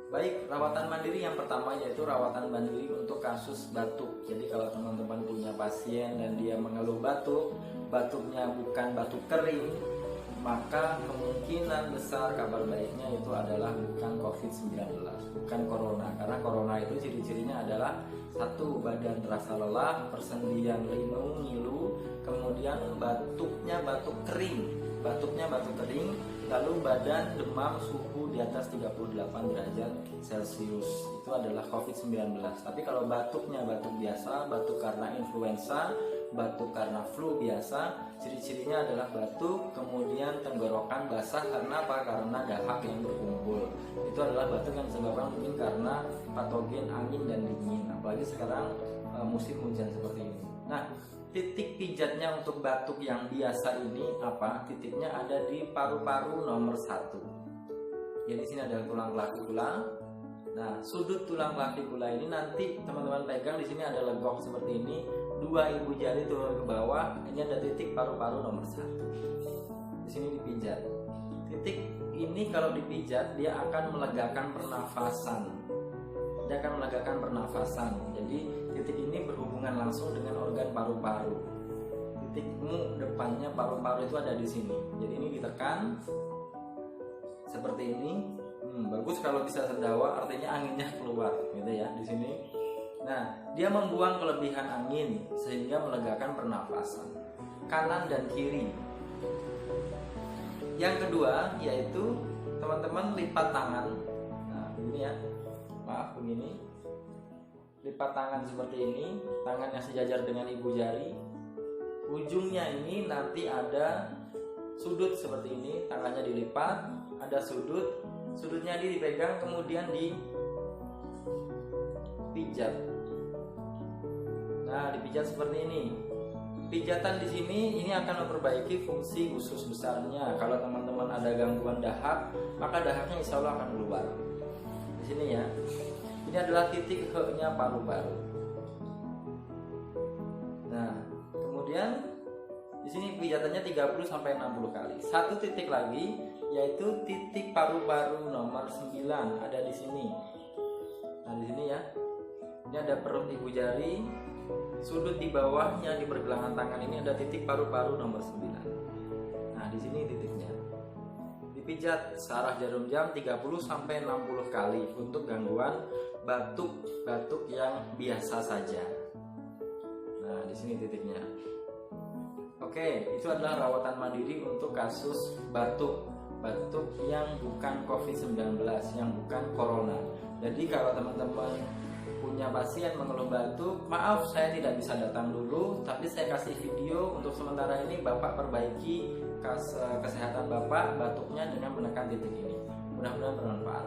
Baik, rawatan mandiri yang pertama yaitu rawatan mandiri untuk kasus batuk. Jadi kalau teman-teman punya pasien dan dia mengeluh batuk, batuknya bukan batuk kering, maka kemungkinan besar kabar baiknya itu adalah bukan COVID-19, bukan corona. Karena corona itu ciri-cirinya adalah satu, badan terasa lelah, persendian linu, ngilu, kemudian batuknya batuk kering, lalu badan demam suhu di atas 38 derajat Celcius. Itu adalah COVID-19. Tapi kalau batuknya batuk biasa, batuk karena influenza, batuk karena flu biasa, ciri-cirinya adalah batuk, kemudian tenggorokan basah karena apa? Karena dahak yang berkumpul. Itu adalah batuk yang disebabkan mungkin karena patogen angin dan dingin, apalagi sekarang musim hujan seperti ini. Nah, titik pijatnya untuk batuk yang biasa ini apa? Titiknya ada di paru-paru nomor 1. Jadi sini ada tulang clavicula. Nah, sudut tulang clavicula ini nanti teman-teman pegang, di sini ada legok seperti ini. 2 ibu jari turun ke bawah, ini ada titik paru-paru nomor 1. Di sini dipijat. Titik ini kalau dipijat dia akan melegakan pernafasan. Jadi titik ini berhubungan langsung dengan organ paru-paru. Titikmu depannya paru-paru itu ada di sini. Jadi ini ditekan seperti ini. Bagus kalau bisa sendawa, artinya anginnya keluar, gitu ya di sini. Nah, dia membuang kelebihan angin sehingga melegakan pernafasan kanan dan kiri. Yang kedua yaitu teman-teman lipat tangan. Nah, begini ya. Maaf, begini. Lipat tangan seperti ini, tangannya sejajar dengan ibu jari. Ujungnya ini nanti ada sudut seperti ini, tangannya dilipat, ada sudutnya dipegang kemudian dipijat. Nah, dipijat seperti ini. Pijatan di sini ini akan memperbaiki fungsi usus besarnya. Kalau teman-teman ada gangguan dahak, maka dahaknya insya Allah akan keluar. Di sini ya. Ini adalah titik H-nya paru-paru. Nah, kemudian di sini pijatannya 30 sampai 60 kali. Satu titik lagi yaitu titik paru-paru nomor 9 ada di sini. Nah, di sini ya. Ini ada perut ibu jari. Sudut di bawahnya di pergelangan tangan ini ada titik paru-paru nomor 9. Nah, di sini titiknya. Dipijat searah jarum jam 30 sampai 60 kali untuk gangguan batuk yang biasa saja. Nah, di sini titiknya. Oke, itu adalah rawatan mandiri untuk kasus batuk yang bukan COVID-19, yang bukan corona. Jadi kalau teman-teman punya pasien mengeluh batuk, maaf saya tidak bisa datang dulu, tapi saya kasih video untuk sementara ini Bapak perbaiki kesehatan Bapak batuknya dengan menekan titik ini. Mudah-mudahan bermanfaat.